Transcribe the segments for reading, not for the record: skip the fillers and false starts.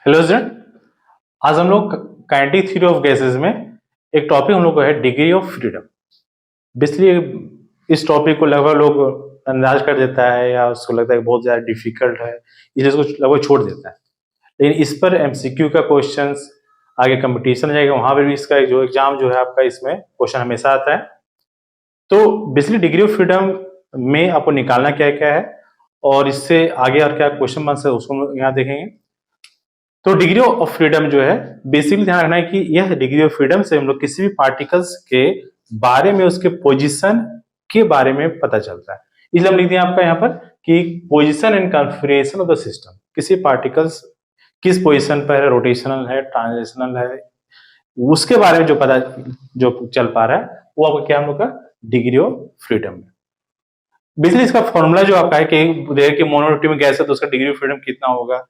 Hello student, आज हम लोग काइनेटिक थ्योरी ऑफ गैसेस में एक टॉपिक हम लोग को है डिग्री ऑफ फ्रीडम। बेसिकली इस टॉपिक को लगभग लोग अंदाज कर देता है या उसको लगता है कि बहुत ज्यादा डिफिकल्ट है, इसलिए उसको लगभग छोड़ देता है। लेकिन इस पर एमसीक्यू का क्वेश्चंस, आगे कंपटीशन जाएगा वहां पर भी इसका जो एग्जाम जो है आपका इसमें क्वेश्चन हमेशा आता है। तो बेसिकली डिग्री ऑफ फ्रीडम में आपको निकालना क्या क्या है और इससे आगे और क्या क्वेश्चन बन सकते उसको यहाँ देखेंगे। तो डिग्री ऑफ फ्रीडम जो है बेसिकली ध्यान रखना है कि यह डिग्री ऑफ फ्रीडम से हम लोग किसी भी पार्टिकल्स के बारे में, उसके पोजीशन के बारे में पता चलता है। इसलिए हम लिखते हैं आपका यहाँ पर कि position and configuration of the system, किसी पार्टिकल्स किस पोजीशन पर है, रोटेशनल है, ट्रांजिशनल है, उसके बारे में जो पता जो चल पा रहा है वो आपका क्या हम लोग का डिग्री ऑफ फ्रीडम है। बेसिकली इसका फॉर्मूला जो आपका है कि मोनोएटॉमिक गैस है तो उसका डिग्री ऑफ फ्रीडम कितना होगा,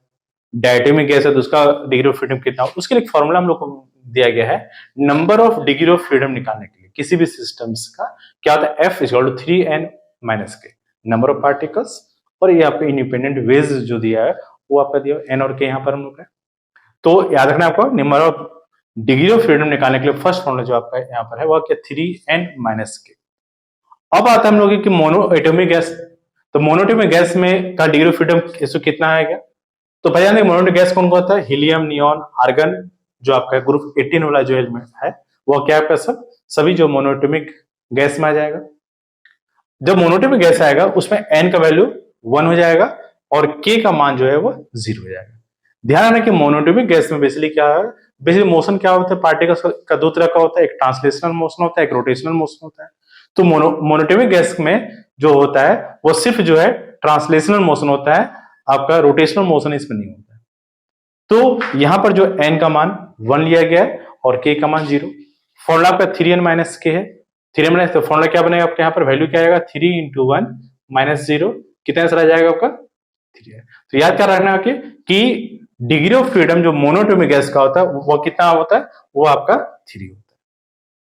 डायटोमिक गैस है तो उसका डिग्री ऑफ फ्रीडम कितना होगा, उसके लिए एक फॉर्मूला हम लोग को दिया गया है number of degree of freedom निकालने के लिए। किसी भी सिस्टम्स का क्या होता है, F = 3n - k number of particles, और ये आपका इंडिपेंडेंट वेज जो दिया है वो आपका दिया n और k यहाँ पर हम लोग है। तो याद रखना आपको number of degree of freedom निकालने के लिए फर्स्ट फॉर्मूला जो आपका यहाँ पर है वो क्या 3n - k। अब आता है हम लोग कि मोनोएटॉमिक गैस, तो मोनोएटॉमिक गैस में का डिग्री ऑफ फ्रीडम कितना आएगा। तो भाई जान मोनोएटॉमिक गैस कौन कौन होता है, हीलियम, नियॉन, आर्गन, जो आपका ग्रुप 18 वाला जो एलिमेंट है वो क्या आपका सभी जो मोनोएटॉमिक गैस में आ जाएगा। जब मोनोएटॉमिक गैस आएगा उसमें n का वैल्यू 1 हो जाएगा और k का मान जो है वो 0 हो जाएगा। ध्यान रखना कि मोनोएटॉमिक गैस में बेसिकली क्या है, बेसिकली मोशन क्या होता है, पार्टिकल्स का दो तरह का होता है, एक ट्रांसलेशनल मोशन होता है, एक रोटेशनल मोशन होता है। तो मोनोएटॉमिक गैस में जो होता है वो सिर्फ जो है ट्रांसलेशनल मोशन होता है, आपका रोटेशनल मोशन इसमें नहीं होता है। तो यहां पर जो n का मान 1 लिया गया है और k का मान 0। फॉर्मूला आपका 3n - k है। 3n - तो फॉर्मूला क्या बनेगा आपके यहाँ पर, वैल्यू क्या आएगा 3 × 1 - 0, कितना आंसर आ जाएगा आपका 3 है। तो याद क्या रखना है कि डिग्री ऑफ फ्रीडम जो मोनोएटॉमिक गैस का होता है वो कितना होता है, वो आपका 3 होता है।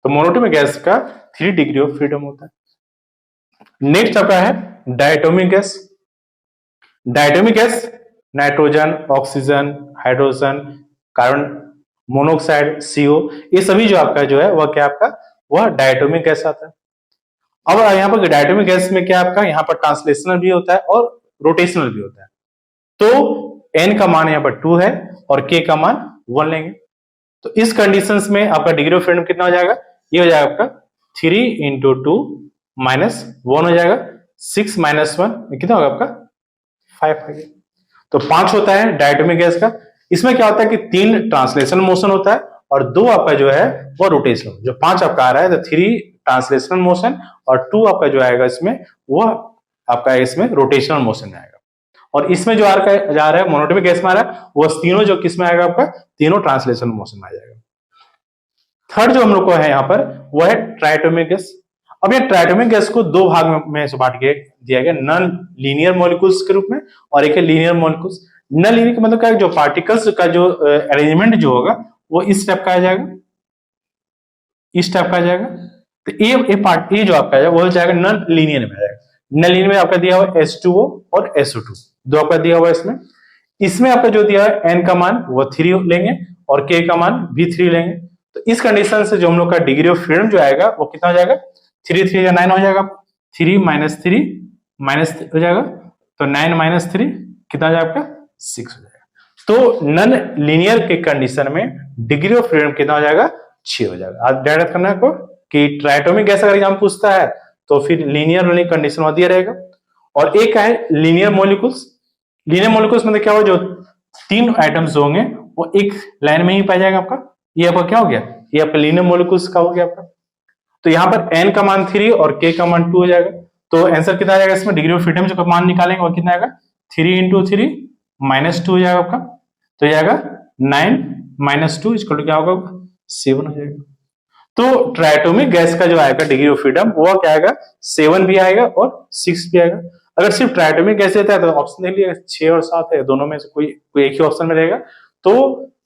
तो मोनोएटॉमिक गैस का 3 डिग्री ऑफ फ्रीडम होता है। नेक्स्ट आपका है diatomic gas. Diatomic gas nitrogen, oxygen, hydrogen, carbon monoxide, CO, ये सभी जो आपका जो है वह क्या आपका वह डायटोमिक गैस आता है। अब यहाँ पर डायटोमिक गैस में क्या आपका यहाँ पर ट्रांसलेशनल भी होता है और रोटेशनल भी होता है। तो n का मान यहाँ पर 2 है और k का मान 1 लेंगे। तो इस कंडीशंस में आपका डिग्री ऑफ फ्रीडम कितना हो जाएगा, ये हो जाएगा आपका 3 × 2 - 1 हो जाएगा। 6 - 1 कितना होगा आपका 5 आ गया। तो 5 होता है डायटोमिक गैस का। इसमें क्या होता है कि 3 ट्रांसलेशनल मोशन होता है और 2 आपका जो है वो रोटेशनल। जो 5 आपका आ रहा है तो 3 ट्रांसलेशनल मोशन और 2 आपका जो आएगा इसमें वो आपका इसमें रोटेशनल मोशन आएगा। और इसमें जो जा रहा है मोनोएटॉमिक गैस में आ रहा है वो तीनों जो किस में आएगा आपका, तीनों ट्रांसलेशनल मोशन में आ जाएगा। थर्ड जो हम लोग को है यहाँ पर वो है ट्राइटोमिक गैस। अब ये ट्राइटोमिक गैस को दो भाग में से बांट के दिया गया, नॉन लीनियर मॉलिक्यूल्स के रूप में और एक है लीनियर मॉलिक्यूल्स। नॉन लीनियर का मतलब क्या है, जो पार्टिकल्स का जो अरेंजमेंट जो होगा वो इस टाइप का आ जाएगा, इस टाइप का आ जाएगा। तो ये पार्ट ये जो आपका है वो जाएगा नॉन लीनियर में आ जाएगा। नॉन लीनियर में आपका दिया हुआ H2O और SO2 दो आपका दिया हुआ इसमें। इसमें आपका जो दिया है n का मान वो 3 लेंगे और k का मान भी 3 लेंगे। तो इस कंडीशन से जो हम लोग का डिग्री ऑफ फ्रीडम जो आएगा वो कितना हो जाएगा, 3 3 या 9 हो जाएगा। 3 - 3 - हो जाएगा, तो 9 - 3 कितना हो जाएगा आपका 6 हो जाएगा। तो नॉन लीनियर के कंडीशन में डिग्री ऑफ फ्रीडम कितना हो जाएगा 6 हो जाएगा। आप डायरेक्ट करना है आपको कि ट्राइटोमिक गैस अगर एग्जाम पूछता है तो फिर लीनियर वाली कंडीशन वहां दिया रहेगा। और एक है लीनियर मॉलिक्यूल्स। लीनियर मॉलिक्यूल्स मतलब क्या हो, जो 3 एटम्स होंगे वो एक लाइन में ही पाया जाएगा आपका। ये आपका क्या हो गया, ये आपका लीनियर मॉलिक्यूल्स का हो गया आपका। तो यहाँ पर n का मान 3 और k का मान 2 हो जाएगा। तो आंसर कितना आ जाएगा इसमें, डिग्री ऑफ फ्रीडम जो मान निकालेंगे वो कितना आएगा 3 × 3 - 2 हो जाएगा आपका। तो ये आएगा 9 - 2 = क्या होगा 7 हो जाएगा। तो ट्राइटोमिक गैस का जो आएगा डिग्री ऑफ फ्रीडम वो क्या आएगा 7 भी आएगा और 6 भी आएगा। अगर सिर्फ ट्राइटोमिक गैस रहता है तो ऑप्शन देख लीजिए 6 और 7 है, दोनों में से कोई एक ही ऑप्शन में रहेगा। तो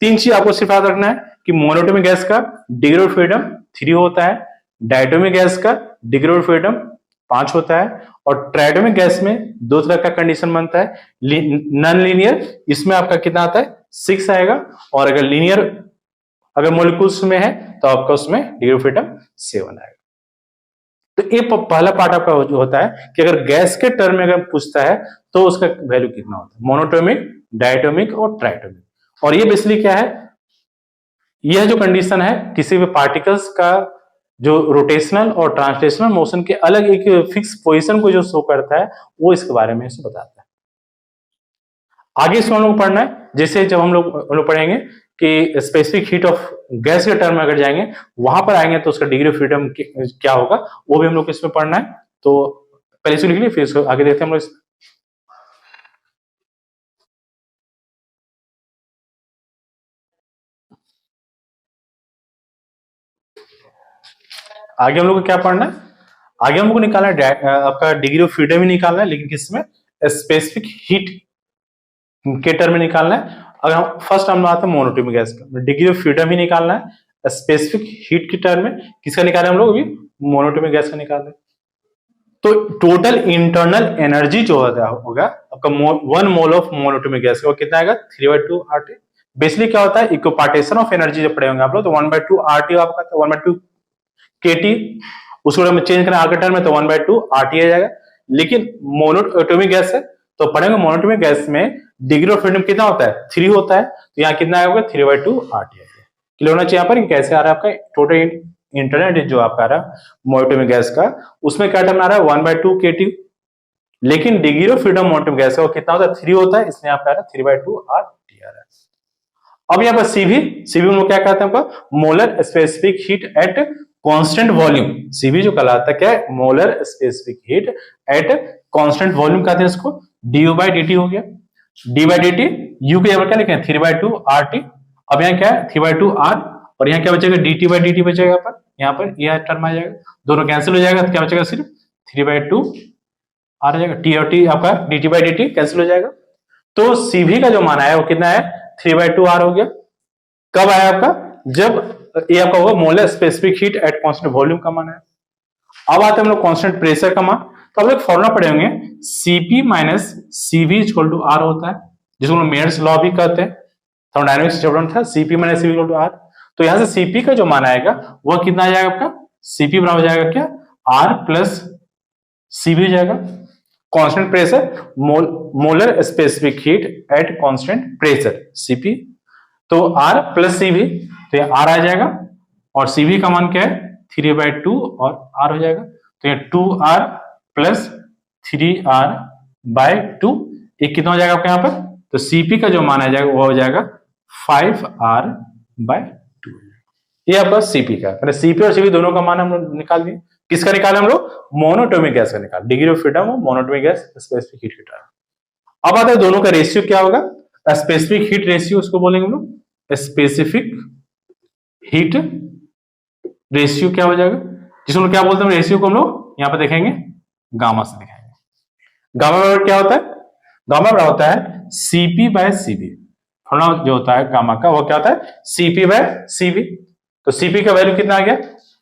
3 चीज आपको सिर्फ याद रखना है कि मोनोएटॉमिक गैस का डिग्री ऑफ फ्रीडम 3 होता है, डायटोमिक गैस का डिग्री ऑफ फ्रीडम 5 होता है और ट्राइटोमिक गैस में दो तरह का कंडीशन बनता है, नॉन लीनियर, इसमें आपका कितना आता है 6 आएगा, और अगर लीनियर अगर मोलिकुल्स में है तो आपका उसमें डिग्री ऑफ फ्रीडम 7 आएगा। तो ये पहला पार्ट आपका जो होता है कि अगर गैस के टर्म में अगर पूछता है तो उसका वैल्यू कितना होता है, मोनोटोमिक, डायटोमिक और ट्राइटोमिक। और ये बेसिकली क्या है, यह जो कंडीशन है किसी भी पार्टिकल्स का जो रोटेशनल और ट्रांसलेशनल मोशन के अलग एक फिक्स पोजीशन को जो शो करता है, वो इसके बारे में इसे बताता है। आगे इसको हम लोग पढ़ना है, जैसे जब हम लोग पढ़ेंगे कि स्पेसिफिक हीट ऑफ गैस के टर्म में अगर जाएंगे, वहां पर आएंगे तो उसका डिग्री ऑफ फ्रीडम क्या होगा, वो भी हम लोग इसमें पढ़ना है। तो पहले इसको लिख लिया, फिर इसको आगे देखते हैं हम लोग। आगे हम लोग को क्या पढ़ना है, आगे हम लोग को निकालना है आपका डिग्री ऑफ फ्रीडम ही निकालना है, लेकिन किसमें, स्पेसिफिक हीट के टर्म में निकालना है। अगर हम फर्स्ट हम आते हैं मोनोटोमिक गैस का, डिग्री ऑफ फ्रीडम ही निकालना है स्पेसिफिक हीट के टर्म में। किसका निकालना है हम लोग अभी, मोनोटोमिक गैस का निकाल रहे हैं। तो टोटल इंटरनल एनर्जी जो होगा आपका 1 मोल ऑफ मोनोटोमिक गैस का, वो कितना आएगा, 3/2 RT। बेसिकली क्या होता है, इक्विपार्टीशन ऑफ एनर्जी जब पढ़े होंगे आप लोग, तो 1/2 RT आपका, 1/2 KT, उसको हम चेंज करें आगे टर्म में तो 1/2 RT आ जाएगा। लेकिन मोनोटोमिक गैस है तो पढ़ेंगे मोनोटोमिक गैस में डिग्री ऑफ फ्रीडम कितना होता है, 3 होता है, तो यहाँ कितना आएगा, 3/2 RT आएगा। क्लियर होना चाहिए यहाँ पर कैसे आ रहा है आपका टोटल इंटरनल जो आपका आ रहा है मोनोटोमिक गैस का, उसमें क्या टर्म आ रहा है, 1/2 KT। लेकिन degree of freedom monatomic gas का वो कितना होता है, 3 होता है, इसलिए आपका आ रहा है 3/2 RT आ रहा है। अब यहाँ पर सीवी हम लोग क्या कहते हैं आपका, molar specific heat at constant volume. CV जो कहलाता है क्या है, molar specific heat at constant volume कहते हैं इसको। du/dt हो गया, d/dt, u के जगह क्या लिखे हैं, 3/2 RT। अब यहाँ क्या है, 3/2 R, और यहाँ क्या बचेगा, dt/dt बचेगा पर, यहाँ पर यह टर्म आ जाएगा, दोनों कैंसिल हो जाएगा, तो क्या बचेगा, सिर्फ 3/2 R आ जाएगा। t और t आपका dt/dt कैंसिल हो जाएगा। तो CV का जो मान है वो कितना है, 3/2 R हो गया। कब आया आपका, जब ये आपका होगा molar specific heat at constant volume का मान है। अब आते हैं हम लोग कांस्टेंट प्रेशर का मान। तो आप लोग फॉर्मूला पढ़े होंगे, Cp minus CV equal to R होता है, जिसको हम मेयर्स लॉ भी कहते हैं, थर्मोडायनेमिक्स चैप्टर था, Cp minus CV equal to R। तो यहां से Cp का जो मान आएगा वह कितना आ जाएगा आपका, Cp बराबर हो जाएगा क्या, R प्लस CV हो जाएगा। Constant pressure, molar specific heat at constant pressure Cp, तो R प्लस CV, तो ये R आ जाएगा, और CV का मान क्या है, 3/2 और R हो जाएगा, तो ये 2R प्लस 3R/2, ये कितना हो जाएगा आपके यहाँ पर, तो Cp का जो मान आ जाएगा वो हो जाएगा 5R/2। ये आपका Cp का, Cp और Cv दोनों का मान हम लोग निकाल दिए। किसका निकाले हम लोग, मोनोटोमिक गैस का निकाल, डिग्री ऑफ फ्रीडम हो मोनोटोमिक गैस स्पेसिफिक हीट के टर्म। अब आता है दोनों का रेशियो क्या होगा, स्पेसिफिक हीट रेशियो उसको बोलेंगे हम लोग, स्पेसिफिक हीट रेशियो क्या हो जाएगा, जिसको क्या बोलते हैं रेशियो को हम लोग यहाँ पे देखेंगे गामा से दिखाएंगे। गामा बराबर क्या होता है, गामा बराबर होता है Cp/Cv। फॉर्मूला जो होता है गामा का वो क्या होता है, Cp/Cv। तो Cp का वैल्यू कितना आ गया,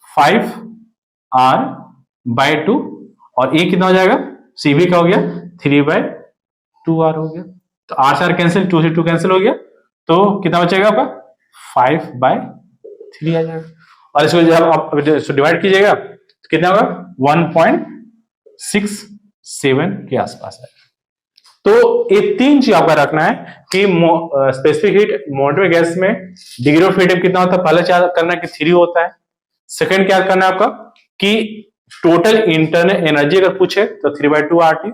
5R/2, और ये कितना हो जाएगा, Cv का हो गया 3/2R हो गया। तो R से R कैंसिल, 2 से 2 कैंसिल हो गया, तो कितना बचेगा आपका, 5/3 आ जाएगा। और इसको जब आप डिवाइड कीजिएगा तो कितना होगा, 1.67 के आसपास है। तो ये 3 चीज आपका रखना है कि स्पेसिफिक हीट मोनोटोमिक गैस में डिग्री ऑफ फ्रीडम कितना होता है, पहले क्या करना है कि 3 होता है। सेकंड क्या करना है आपका कि टोटल इंटरनल एनर्जी अगर पूछे तो 3/2 RT।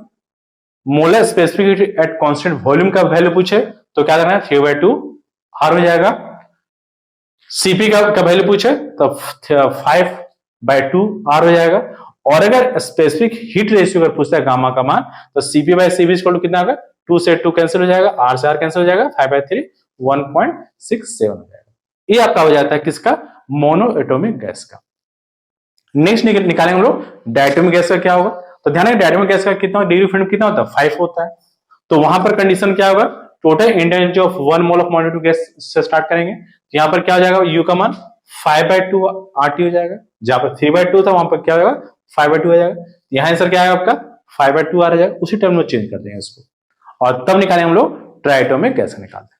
Molar specific heat at constant volume का वैल्यू पूछे तो क्या करना है, 3/2 R हो जाएगा। Cp का वैल्यू पूछे तो 5/2 R हो जाएगा। और अगर स्पेसिफिक हीट रेशियो अगर पूछता है गामा का मान, तो Cp/Cv इक्वल टू कितना होगा, 2 से 2 कैंसिल हो जाएगा, R से R कैंसिल हो जाएगा, 5/3 1.67 हो जाएगा। ये आपका हो जाता है किसका, मोनोएटोमिक गैस का। नेक्स्ट निकालेंगे हम लोग डायटोमिक गैस का क्या होगा। तो ध्यान रखिए डायटोमिक गैस का कितना डिग्री ऑफ फ्रीडम कितना होता है, 5 होता है। तो वहां पर कंडीशन क्या होगा, total internal energy of 1 mole of monoatomic gas से स्टार्ट करेंगे। तो यहाँ पर क्या हो जाएगा, U का मान 5/2 RT हो जाएगा, जहां पर 3/2 था वहां पर क्या होगा 5/2 हो जाएगा। यहाँ आंसर क्या आएगा आपका 5/2 आ जाएगा, उसी टर्म में चेंज कर देंगे इसको, और तब निकालेंगे हम लोग ट्राइटोमिक गैस निकालते हैं।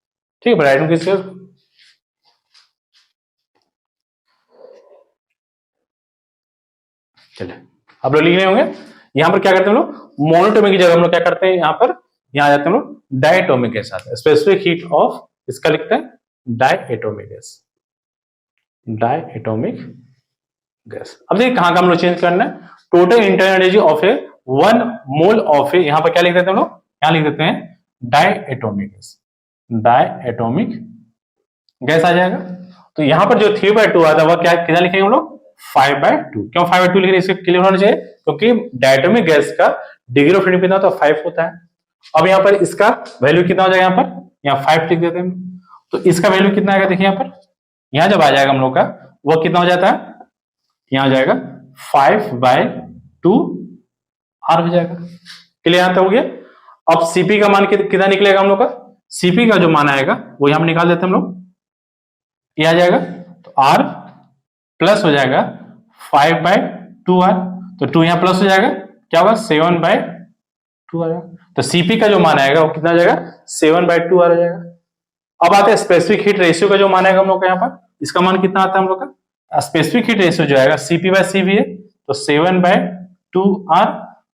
ठीक है, राइट में किसके, चलिए आप लोग लिख रहे होंगे। यहां पर क्या करते हैं हम लोग, मोनोटोमिक की जगह हम लोग क्या करते हैं, यहां पर यहां जाते हैं हम लोग डायटोमिक के साथ, स्पेसिफिक हीट ऑफ, इसका लिखते हैं डायटोमिक गैस, डायटोमिक गैस। अब देखिए कहां का हम लोग चेंज करना है, total internal energy of a 1 mole of a, यहां पर क्या लिख देते हैं हम लोग, यहां लिख देते हैं डायटोमिक गैस, डायटोमिक गैस आ जाएगा। तो यहां पर जो 3/2 आता है वह क्या कितना लिखेंगे हम लोग, 5/2। क्यों 5/2 लिख रहे हैं, इसके क्लियर होना चाहिए, क्योंकि डायटोमिक गैस का डिग्री ऑफ फ्रीडम कितना होता है, 5 होता है। अब यहां पर इसका वैल्यू कितना हो जाएगा, यहां पर यहां 5 लिख देते हैं, तो इसका वैल्यू कितना आएगा, देखिए यहां पर, यहां जब आ जाएगा हम लोग का, वह कितना हो जाता है, यहां आ जाएगा 5/2 आर हो जाएगा। क्लियर यहां तक हो गया। अब सीपी का मान कितना निकलेगा हम लोग का, सीपी का जो मान आएगा वो यहां पर निकाल देते हैं हम लोग, ये आ जाएगा, तो आर प्लस हो जाएगा 5/2 आर, तो 2 यहां प्लस हो जाएगा, क्या होगा 7/2 आ जाएगा। तो सीपी का जो मान आएगा वो कितना आ जाएगा, 7/2 आ जाएगा। अब आते हैं स्पेसिफिक हीट रेशियो का जो मान आएगा हम लोग का, यहाँ पर इसका मान कितना आता है हम लोग का, स्पेसिफिक हीट रेशियो जो आएगा CP/CV है, तो 7/2 आर,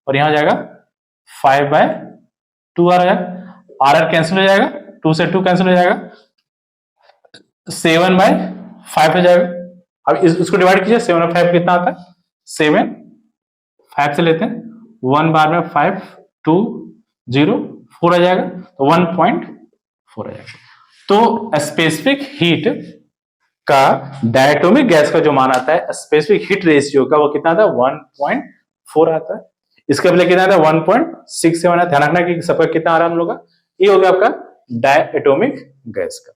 और यहां जाएगा 5/2 आर आएगा, आर कैंसिल हो जाएगा, 2 से 2 कैंसिल हो जाएगा, 7/5 हो जाएगा। अब इसको डिवाइड कीजिए, 7/5 कितना आता है, 7 5 से लेते हैं, 1 बार में 5 2 0 4 आ जाएगा, तो 1.4 आ जाएगा। तो स्पेसिफिक हीट का डायटोमिक गैस का जो मान आता है, स्पेसिफिक हीट रेशियो का, वो कितना आता है, 1.4 आता है। इसका पहले कितना आता है, 1.67 आता है। ध्यान रखना कि सबका कितना आ रहा है हम लोग का, ये हो गया आपका डायटोमिक गैस का।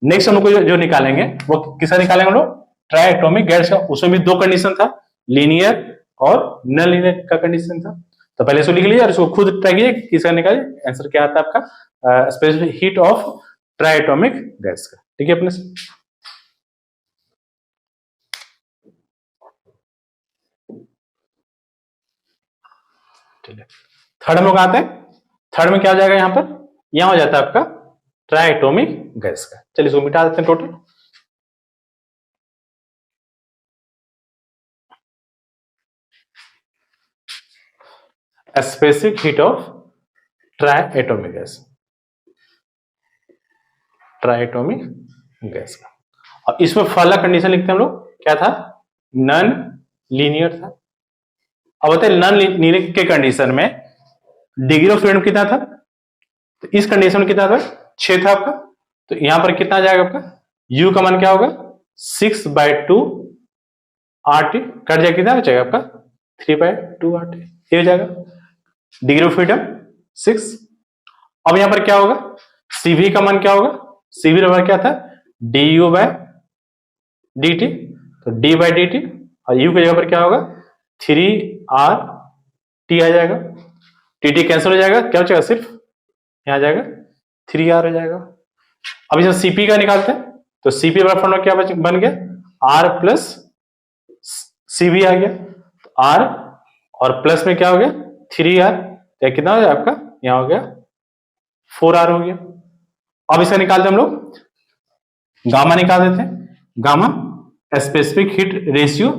नेक्स्ट हम लोग जो निकालेंगे वो किसका निकालेंगे हम लोग, ट्राइएटोमिक गैस का। उसमें भी 2 कंडीशन था, लीनियर और नॉन लीनियर का कंडीशन था। तो पहले इसको लिख लीजिए और इसको खुद ट्राई कीजिए किसका निकाले, आंसर क्या आता है आपका, स्पेसिफिक हीट ऑफ ट्राइएटोमिक गैस का। ठीक है अपने से, थर्ड में आते हैं। थर्ड में क्या हो जाएगा, यहां पर यहां हो जाता है आपका ट्राइएटोमिक गैस का। चलिए इसको मिटा देते हैं total. Specific heat of ट्राइएटोमिक gas, ट्राइएटोमिक gas का। और इसमें पहला कंडीशन लिखते हैं हम लोग, क्या था, नॉन लीनियर था। अब बताइए नॉन लीनियर के कंडीशन में डिग्री ऑफ फ्रीडम कितना था, तो इस कंडीशन में कितना था, 6 था आपका। तो यहां पर कितना जाएगा आपका, u का मान क्या होगा, 6/2 RT, कट जाएगा, कितना बचेगा आपका 3/2 RT, ये हो जाएगा डिग्री ऑफ फ्रीडम 6। अब यहां पर क्या होगा, CV का मान क्या होगा, CV बराबर क्या था, du/dt, तो d/dt, और u की जगह पर क्या होगा 3RT आ जाएगा, TT कैंसिल हो जाएगा, क्या बचेगा सिर्फ यहां आ जाएगा 3R हो जाएगा। अब इसे CP का निकालते हैं, तो CP वाला फॉर्मूला क्या बन गया, R प्लस CV आ गया, तो R और प्लस में क्या हो गया 3R, तो कितना हो गया आपका, यहां हो गया 4R हो गया। अब इसे निकालते हम लोग, गामा निकाल देते हैं, gamma specific heat ratio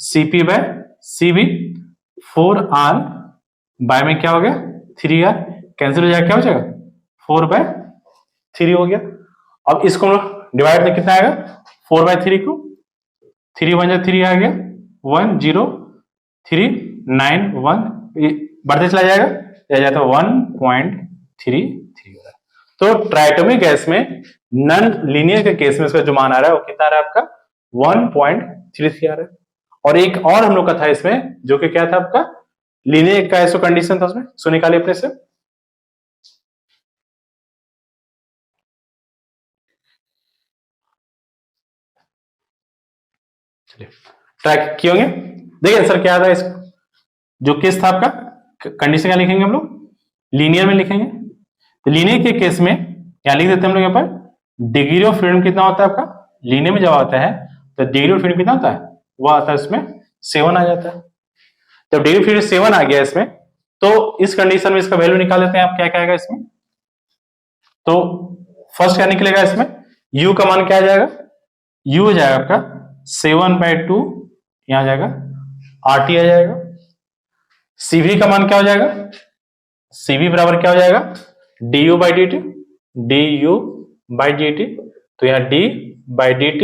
CP/CV, 4R by में क्या हो गया 3R, कैंसिल हो जाएगा, क्या हो जाएगा 4/3 हो गया। अब इसको डिवाइड में कितना आएगा, 4/3 को 3 1 3 आ गया, 1 0 3 9 1 बढ़ते चला जाएगा, यह जाता है 1.33। तो ट्राइएटोमिक गैस में नॉन लीनियर के केस में इसका जो मान आ रहा है वो कितना आ रहा है आपका, 1.33 आ रहा है। और एक और हम लोग का था इसमें, जो कि क्या था आपका, लीनियर का ऐसा कंडीशन था उसमें, सो निकालिए अपने से। ट्रैक किए होंगे, देखिए आंसर क्या आता है। इस जो केस था आपका, कंडीशन क्या लिखेंगे हम लोग, लीनियर में लिखेंगे। तो लीनियर के केस में क्या लिख देते हैं हम लोग, यहाँ पर डिग्री ऑफ फ्रीडम कितना होता है आपका, लीनियर में जब आता है तो डिग्री ऑफ फ्रीडम कितना होता है, वो आता है उसमें 7 आ जाता है। जब डिग्री ऑफ फ्रीडम 7 आ गया इसमें, तो इस कंडीशन में इसका वैल्यू निकाल लेते हैं आप, क्या क्या आएगा इसमें, तो फर्स्ट क्या निकलेगा इसमें, u का मान क्या आ जाएगा, u हो जाएगा आपका 7/2, यहां जाएगा RT आ जाएगा। CV का मान क्या हो जाएगा, CV बराबर क्या हो जाएगा, du/dt, du/dt, तो यहाँ d/dt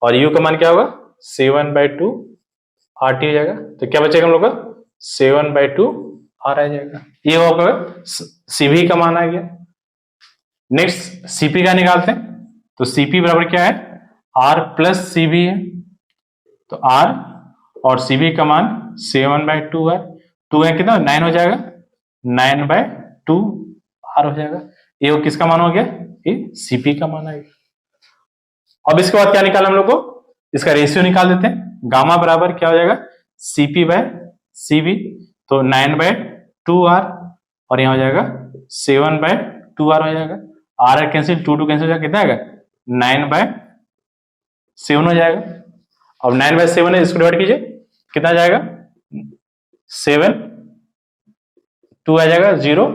और u का मान क्या होगा 7/2 RT आ जाएगा। तो क्या बचेगा हम लोग का 7/2 R आ जाएगा। ये होगा CV का मान आ गया। नेक्स्ट CP का निकालते हैं, तो CP बराबर क्या है, R प्लस CV है, तो R और CV का मान 7/2 है, 2 है कितना 9 हो जाएगा, 9/2 R हो जाएगा। ये वो किसका मान हो गया, ये CP का मान आएगा। अब इसके बाद क्या निकाला हम लोग को, इसका रेशियो निकाल देते हैं। गामा बराबर क्या हो जाएगा CP/CV, तो 9/2 R और यहां हो जाएगा 7/2 R हो जाएगा। R कैंसिल, 2 कैंसिल हो जाएगा, कितना आएगा 9/7 हो जाएगा। अब 9/7 है, इसको डिवाइड कीजिए, कितना जाएगा 7, 2 आ जाएगा 0,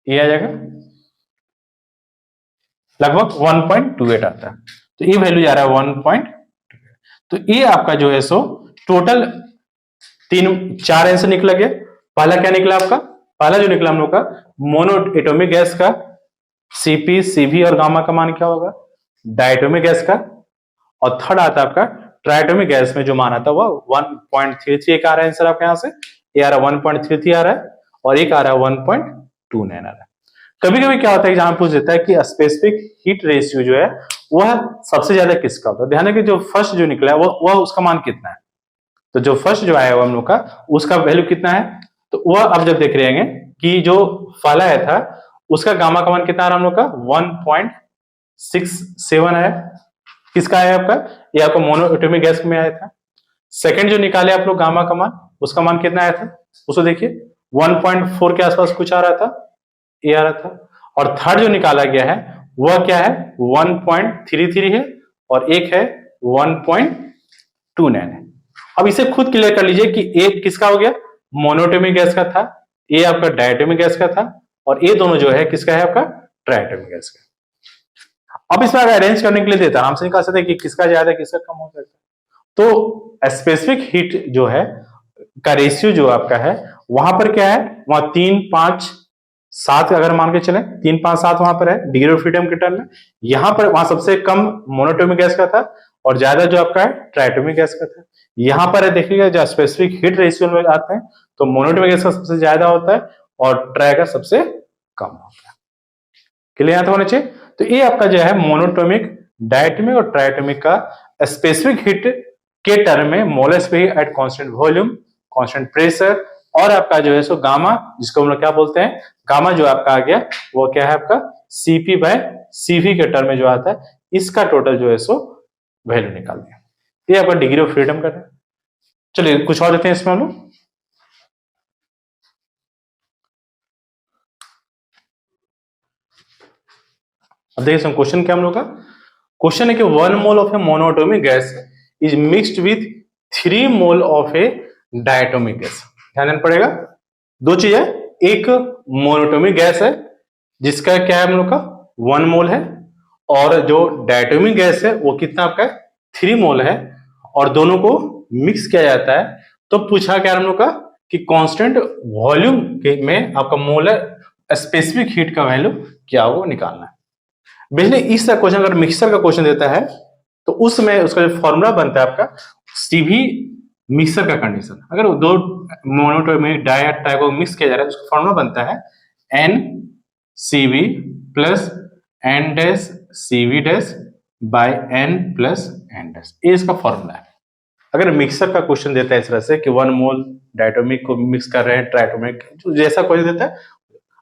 ये आ जाएगा लगभग 1.28 आता है। तो ये वैल्यू जा रहा है 1.28। तो ये आपका जो है सो टोटल 4 आंसर निकला गया। पहला क्या निकला आपका, पहला जो निकला हम लोग का मोनो एटॉमिक गैस का CP, CV और गामा का मान क्या होगा, डायटोमिक गैस का। और थर्ड आता है आपका ट्राइटोमिक गैस में जो मान आता है वो 1.33 एक आ रहा है आंसर आपके यहां से, ये आ रहा है 1.33 आ रहा है और एक आ रहा है 1.29 आ रहा है। कभी कभी क्या होता है जहां पूछ देता है कि स्पेसिफिक हीट रेशियो जो है वह सबसे ज्यादा किसका होता है। ध्यान रखिए जो फर्स्ट जो निकला है वह उसका मान कितना है, तो जो फर्स्ट जो आया हुआ हम लोग का उसका वैल्यू कितना है, तो वह अब जब देख रहे हैं कि जो पहला आया था उसका गामा का मान कितना आ रहा है हम लोग का 1.67 है, किसका आया आपका, ये आपका मोनो एटॉमिक गैस में आया था। सेकंड जो निकाले आप लोग गामा का मान, उसका मान कितना आया था, उसको देखिए 1.4 के आसपास कुछ आ रहा था, ये आ रहा था। और थर्ड जो निकाला गया है वह क्या है 1.33 है और एक है 1.29 है। अब इसे खुद क्लियर कर लीजिए कि एक किसका हो गया, मोनोटोमिक गैस का था, ये आपका डायटोमिक गैस का था और ये दोनों जो है किसका है आपका ट्राइटोमिक गैस का। अब इसमें अगर अरेंज करने के लिए देता हम से निकाल सकते हैं कि किसका ज्यादा किसका कम हो सकता है। तो स्पेसिफिक हीट जो है का रेशियो जो आपका है वहां पर क्या है, वहां 3, 5, 7 अगर मान के चले 3, 5, 7 वहां पर है डिग्री ऑफ फ्रीडम के टर्म में। यहां पर वहां सबसे कम मोनोटोमिक गैस का था और ज्यादा जो आपका है ट्राइटोमिक गैस का था। यहां पर है देखिएगा जो स्पेसिफिक हीट रेशियो में आते हैं तो मोनोटोमिक गैस का सबसे ज्यादा होता है और ट्राई का सबसे कम होता है। क्लियर यहां तो होना चाहिए। तो ये आपका जो है मोनोटोमिक, डायटोमिक और ट्राइटोमिक का स्पेसिफिक हीट के टर्म में मोलस पे at constant volume, constant pressure और आपका जो है सो गामा, जिसको हम लोग क्या बोलते हैं, गामा जो आपका आ गया वो क्या है आपका CP/CV के टर्म में जो आता है, इसका टोटल जो है सो वैल्यू निकाल दिया। ये आपका डिग्री ऑफ फ्रीडम का है। चलिए कुछ और देते हैं इसमें हम लोग। अब देखिए क्वेश्चन क्या हम लोग का क्वेश्चन है कि 1 mole of a monoatomic gas is mixed with 3 mole of A diatomic gas. ध्यान देना पड़ेगा, दो चीज है, एक मोनोटोमिक गैस है जिसका क्या है हम लोग का 1 मोल है और जो डायटोमिक गैस है वो कितना आपका 3 मोल है और दोनों को मिक्स किया जाता है। तो पूछा क्या हम लोग का कि कांस्टेंट वॉल्यूम में आपका मोलर स्पेसिफिक हीट का वैल्यू क्या हो निकालना है। बेसिकली इस क्वेश्चन अगर मिक्सर का क्वेश्चन देता है तो उसमें उसका जो फॉर्मूला बनता है आपका CV मिक्सर का कंडीशन, अगर दो मोनोटोमिक डाई ट्राई को मिक्स किया जा रहा है तो उसका फॉर्मूला बनता है NCV plus N-CV- bye N+N-। ये इसका फॉर्मूला है। अगर मिक्सर का क्वेश्चन देता है इस तरह से कि 1 मोल डायटोमिक को मिक्स कर रहे हैं ट्राइटोमिक, जैसा क्वेश्चन देता है।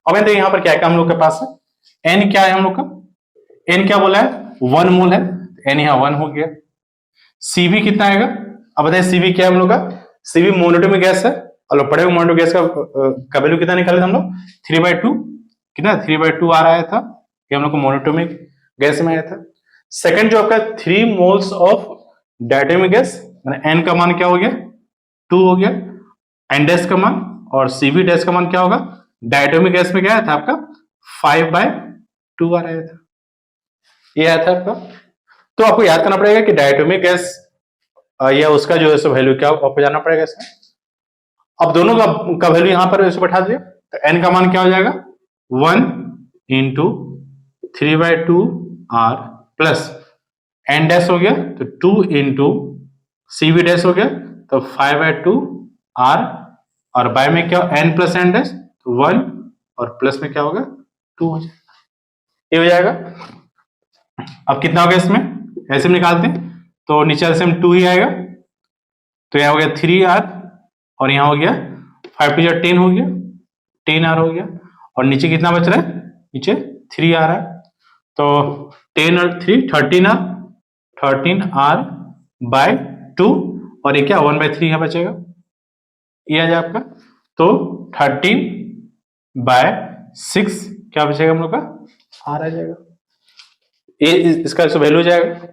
अब देखिए यहाँ पर क्या क्या हम लोग के पास है, N क्या है हम लोग का, N क्या बोला है 1 मोल है, N यहाँ 1 हो गया। CV कितना आएगा, अब बताइए CV क्या है हम लोग का, CV मोनोटोमिक गैस है और पढ़े हुए मोनोटोमिक गैस का वैल्यू कितना निकाले हम लोग 3/2, कितना 3/2 आ रहा था, ये हम लोग को मोनोटोमिक गैस में आया था। सेकंड जो आपका 3 moles of diatomic gas, N का मान क्या हो गया 2 हो गया, N डैश का मान और CV डैश का मान क्या होगा डायटोमिक गैस में क्या आया था आपका 5/2 आ रहा था, ये आया था आपका। तो आपको याद करना पड़ेगा कि डायटोमिक गैस या उसका जो है सो वैल्यू क्या आपको जाना पड़ेगा इसमें। अब दोनों का वैल्यू यहां पर इसे बैठा दिया, तो एन का मान क्या हो जाएगा 1 into 3/2 R plus n dash हो गया तो 2 इंटू सी वी डैश हो गया तो 5/2 आर, और बाय में क्या एन प्लस एन डैश तो 1, और प्लस में क्या होगा 2 हो जाएगा, ये हो जाएगा। अब कितना हो गया इसमें ऐसे में निकालते हैं तो नीचे से 2 ही आएगा, तो यहाँ हो गया 3r, और यहाँ हो गया 5 to 10 हो गया, 10r हो गया, और नीचे कितना बच रहा है, नीचे 3r है, तो 10 और 3 13r, 13r/2, और ये क्या 1/3 यहाँ बचेगा, ये आ जाए आपका, तो 13/6 क्या बचेगा हम लोग का r आ जाएगा, ये इसका वैल्यू हो जाएगा।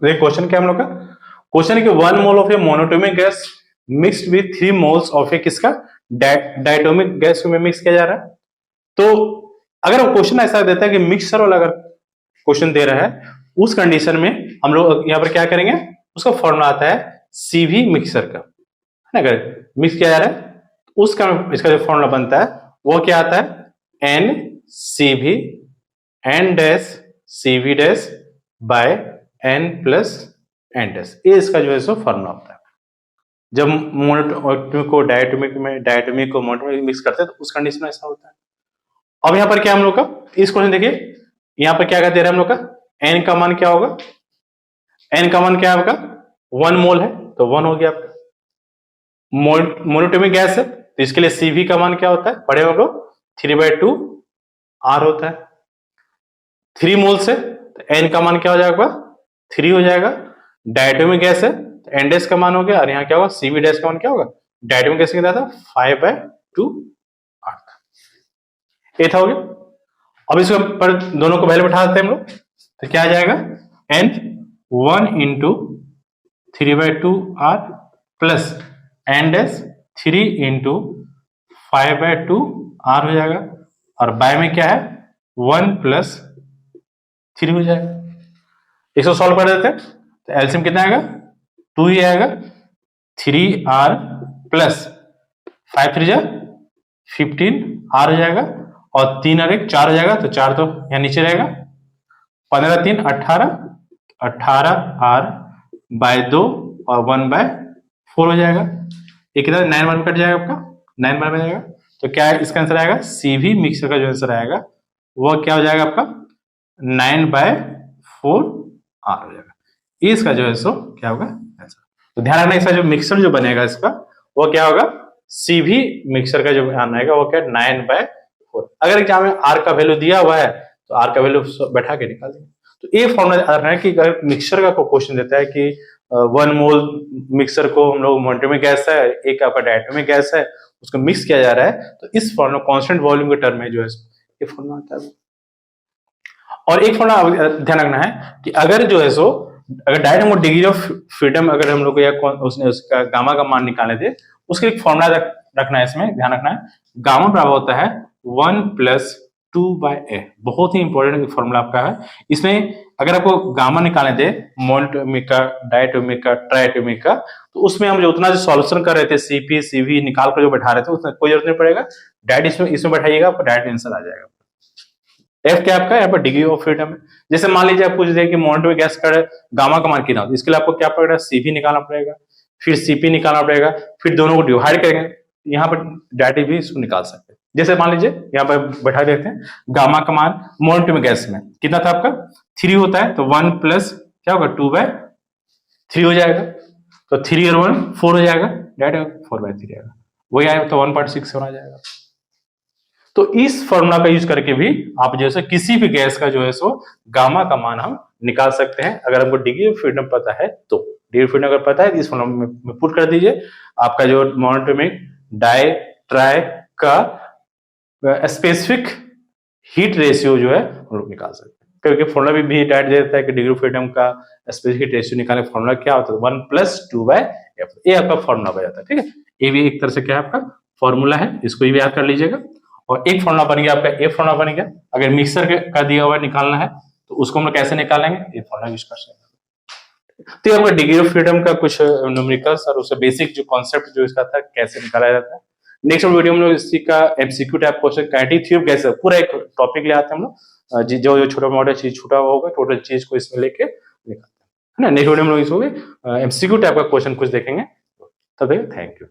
क्वेश्चन क्या हम लोग का, क्वेश्चन है कि 1 mole of a monoatomic gas mixed with 3 moles of a किसका डायटोमिक गैस को मिक्स किया जा रहा है। तो अगर क्वेश्चन ऐसा देता है कि मिक्सर वाला अगर क्वेश्चन दे रहा है, उस कंडीशन में हम लोग यहाँ पर क्या करेंगे, उसका फॉर्मूला आता है सीवी मिक्सर का, है ना, अगर मिक्स किया जा रहा है उसका इसका जो फॉर्मूला बनता है वो क्या आता है n CV n dash CV dash by n plus n dash, ये इसका जो है सो फॉर्मूला होता है। जब मोनोटोमिक को डायटोमिक को मोनोटोमिक मिक्स करते हैं तो उस कंडीशन में ऐसा होता है। अब यहाँ पर क्या हम लोग का इस क्वेश्चन देखिए, यहाँ पर क्या दे रहा है हम लोग का एन का मान क्या होगा, एन का मान क्या है आपका 1 मोल है तो 1 हो गया आपका, मोनोटोमिक गैस है तो इसके लिए सीवी का मान क्या होता है पढ़े हम लोग 3/2 आर होता है, 3 मोल से तो एन का मान क्या हो जाएगा 3 हो जाएगा, डायटोमिक गैस है तो एन डैश का मान हो गया, और यहाँ क्या होगा सीवी डैश का मान क्या होगा, डायटोमिक गैस कितना था 5/2 आर था, ये था हो गया। अब इसको पर दोनों को वैल्यू बैठा देते हैं हम लोग, तो क्या आ जाएगा n 1 into 3/2 R plus n dash 3 into 5/2 R हो जाएगा, और बाय में क्या है 1 प्लस 3 हो जाएगा। इसको सॉल्व कर देते हैं तो एलसीएम कितना आएगा 2 ही आएगा, 3r प्लस 5 3 15 r हो जाएगा, और 3 और 1 4 हो जाएगा, तो 4 तो यहाँ नीचे रहेगा, 15 3 18, 18r/2 और 1/4 हो जाएगा, ये कितना 9 1 कट जाएगा आपका 9 बार में जाएगा, तो क्या है इसका आंसर आएगा सीवी मिक्सर का जो आंसर आएगा वो क्या हो जाएगा आपका 9/4 आर हो जाएगा, इसका जो है सो क्या होगा आंसर। तो ध्यान रखना इसका जो मिक्सर जो बनेगा इसका वो क्या होगा सीवी मिक्सर का जो ध्यान आएगा वो क्या 9/4। अगर एग्जाम में आर का वैल्यू दिया हुआ है तो आर का वैल्यू बैठा के निकाल देंगे। तो ये फॉर्मूला रखना है कि अगर मिक्सर का क्वेश्चन देता है कि 1 मोल मिक्सर को हम लोग मोनोटोमिक गैस है, एक आपका डायटोमिक गैस है, उसको मिक्स किया जा रहा है, तो इस फॉर्मूला कांस्टेंट वॉल्यूम के टर्म में जो है ये फॉर्मूला आता है। और एक फॉर्मूला ध्यान रखना है कि अगर जो है सो अगर डायटोमिक डिग्री ऑफ फ्रीडम अगर हम लोग या उसने उसका गामा का मान निकाले थे, उसके एक फॉर्मूला रखना है, इसमें ध्यान रखना है गामा बराबर होता है 1 + 2/a, बहुत ही इंपॉर्टेंट फॉर्मूला आपका है। इसमें अगर आपको गामा निकालने दे मोनोटोमिक का, डायटोमिक का, ट्राइटोमिक का, तो उसमें हम जो उतना जो सॉल्यूशन कर रहे थे सीपी सीवी निकाल कर जो बैठा रहे थे उसमें कोई जरूरत नहीं पड़ेगा, डायरेक्ट इसमें बैठाइएगा आपको डायरेक्ट आंसर आ जाएगा। एफ क्या आपका यहाँ पर डिग्री ऑफ फ्रीडम है। जैसे मान लीजिए आप पूछ दे कि मोनोटोमिक गैस का गामा का मान कितना होता है, इसके लिए आपको क्या पड़ेगा सीपी निकालना पड़ेगा, फिर सीपी निकालना पड़ेगा, फिर दोनों को डिवाइड करेंगे, यहाँ पर डायरेक्ट भी इसको निकाल सकते हैं। जैसे मान लीजिए यहाँ पर बैठा देते हैं गामा का मान मोनोटोमिक गैस में कितना था आपका 3 होता है, तो 1 प्लस क्या होगा 2/3 हो जाएगा, तो 3 और 1 4 हो जाएगा, डायरेक्ट 4/3 आएगा, वही आएगा तो 1.6 आ जाएगा। तो इस फॉर्मूला का यूज करके भी आप जो है किसी भी गैस का जो है सो गामा का मान हम निकाल सकते हैं, अगर हमको डिग्री ऑफ फ्रीडम पता है तो। डिग्री ऑफ फ्रीडम अगर पता है तो इस फॉर्मूला में पुट कर दीजिए, आपका जो मोनोटोमिक डाई ट्राई का स्पेसिफिक हीट रेशियो जो है हम लोग निकाल सकते हैं। क्योंकि फॉर्मूला भी डायरेक्ट दे देता है कि डिग्री ऑफ फ्रीडम का स्पेसिफिक रेशियो निकालने फॉर्मूला क्या होता है 1+2/f, ये आपका फॉर्मूला बन जाता है। ठीक है, ये भी एक तरह से क्या है आपका फॉर्मूला है, इसको भी याद कर लीजिएगा। और एक फॉर्मूला बन गया आपका, ए फॉर्मूला बन गया। अगर मिक्सर का दिया हुआ निकालना है तो उसको हम लोग कैसे निकालेंगे, ये फॉर्मूला यूज कर सकते हैं। तो ये आपका डिग्री ऑफ फ्रीडम का कुछ न्यूमेरिकल्स और उसका बेसिक जो कॉन्सेप्ट जो इसका था कैसे निकाला जाता है। नेक्स्ट वीडियो में हम लोग इसी का MCQ type question kinetic theorem कैसे पूरा एक टॉपिक ले आते हैं हम लोग, जो जो छोटा मोटा चीज छूटा हुआ होगा टोटल चीज को इसमें लेके निकालते हैं, है ना। नेक्स्ट वीडियो में हम लोग इसको एमसीक्यू टाइप का क्वेश्चन कुछ देखेंगे। तब तक थैंक यू।